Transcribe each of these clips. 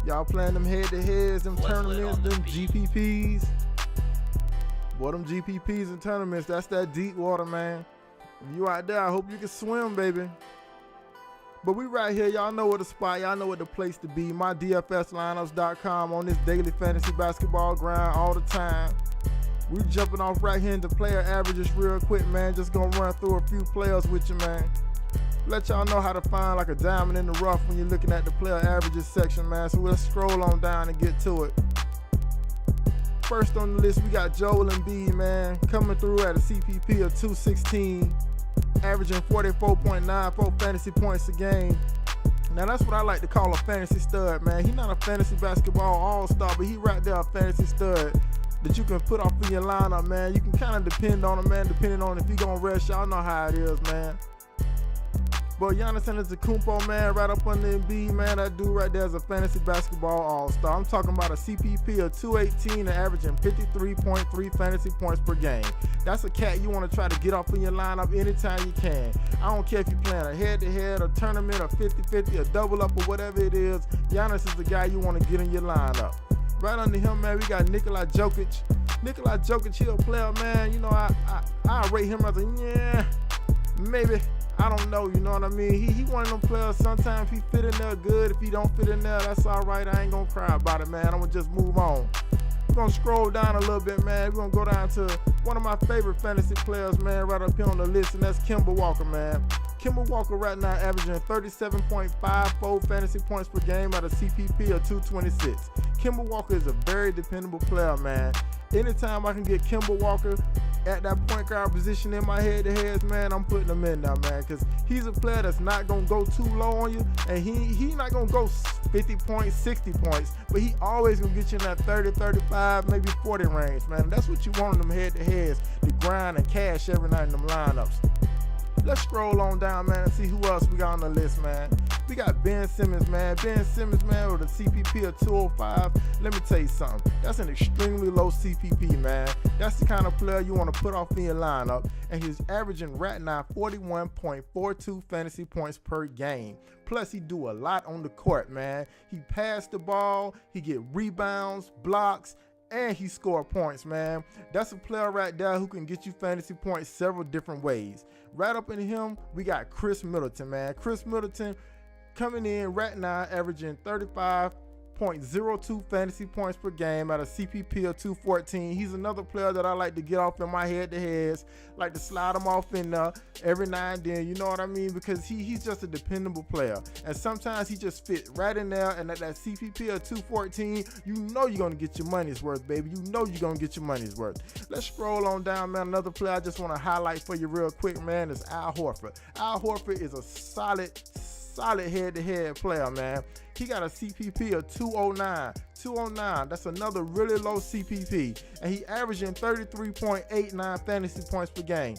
Y'all playing them head-to-heads, them tournaments, them GPPs. Boy, them GPPs and tournaments, that's that deep water, man. If you out there, I hope you can swim, baby. But we right here, y'all know what the spot, y'all know what the place to be. MyDFSlineups.com on this daily fantasy basketball grind all the time. We jumping off right here into player averages real quick, man. Just gonna run through a few players with you, man. Let y'all know how to find like a diamond in the rough when you're looking at the player averages section, man. So let's scroll on down and get to it. First on the list, we got Joel Embiid, man, coming through at a CPP of 216, averaging 44.94 fantasy points a game. Now that's what I like to call a fantasy stud, man. He's not a fantasy basketball all-star, but he right there a fantasy stud that you can put off in your lineup, man. You can kind of depend on him, man, depending on if he gonna rest. Y'all know how it is, man. But Giannis Antetokounmpo, man, right up on the Embiid, man, that dude right there is a fantasy basketball all-star. I'm talking about a CPP of 218 and averaging 53.3 fantasy points per game. That's a cat you want to try to get off in your lineup anytime you can. I don't care if you're playing a head-to-head, a tournament, a 50-50, a double-up, or whatever it is. Giannis is the guy you want to get in your lineup. Right under him, man, we got Nikola Jokic. Nikola Jokic, he a player, man. You know, I rate him as a, maybe. I don't know, you know what I mean? He one of them players, sometimes he fit in there good. If he don't fit in there, that's all right. I ain't gonna cry about it, man. I'm gonna just move on. We're gonna scroll down a little bit, man. We're gonna go down to one of my favorite fantasy players, man, right up here on the list, and that's Kemba Walker, man. Kemba Walker right now averaging 37.54 fantasy points per game at a CPP of 226. Kemba Walker is a very dependable player, man. Anytime I can get Kemba Walker at that point guard position in my head-to-heads, man, I'm putting him in now, man, because he's a player that's not going to go too low on you, and he not going to go 50 points, 60 points, but he always going to get you in that 30, 35, maybe 40 range, man. And that's what you want in them head-to-heads, to grind and cash every night in them lineups. Let's scroll on down, man, and see who else we got on the list, man. We got Ben Simmons, man. Ben Simmons, man, with a CPP of 205. Let me tell you something. That's an extremely low CPP, man. That's the kind of player you want to put off in your lineup. And he's averaging right now 41.42 fantasy points per game. Plus, he do a lot on the court, man. He pass the ball, he get rebounds, blocks, and he score points, man. That's a player right there who can get you fantasy points several different ways. Right up in him, we got Chris Middleton, man. Chris Middleton coming in right now, averaging 35.02 fantasy points per game at a CPP of 214. He's another player that I like to get off in my head-to-heads, like to slide him off in there every now and then, you know what I mean? Because he's just a dependable player. And sometimes he just fit right in there, and at that CPP of 214, you know you're going to get your money's worth, baby. You know you're going to get your money's worth. Let's scroll on down, man. Another player I just want to highlight for you real quick, man, is Al Horford. Al Horford is a solid head-to-head player, man. He got a CPP of 209. 209, that's another really low CPP. And he averaging 33.89 fantasy points per game.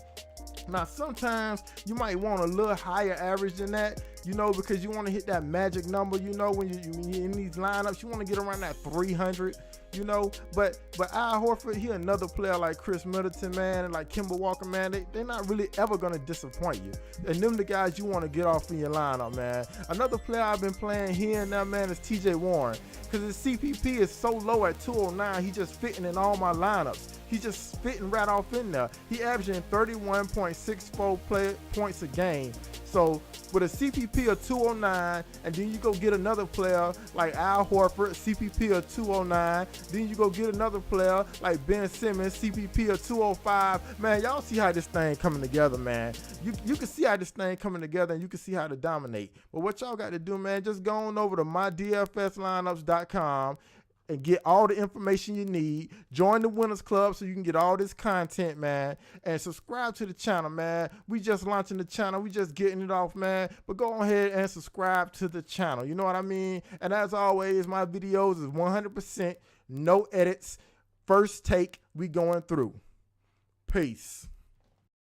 Now, sometimes you might want a little higher average than that, you know, because you want to hit that magic number, you know, when you're in these lineups, you want to get around that 300, you know. But Al Horford, he another player like Chris Middleton, man, and like Kemba Walker, man. They're not really ever going to disappoint you. And them the guys you want to get off in your lineup, man. Another player I've been playing here and there, man, is TJ Warren. Because his CPP is so low at 209, he just fitting in all my lineups. He's just fitting right off in there. He averaging 31.64 points a game. So with a CPP of 209, and then you go get another player like Al Horford, CPP of 209. Then you go get another player like Ben Simmons, CPP of 205. Man, y'all see how this thing coming together, man. You can see how this thing coming together, and you can see how to dominate. But what y'all got to do, man, just go on over to mydfslineups.com and get all the information you need. Join the Winners Club so you can get all this content, man. And subscribe to the channel, man. We just launching the channel. We just getting it off, man. But go ahead and subscribe to the channel. You know what I mean? And as always, my videos is 100%, no edits, first take, we going through. Peace.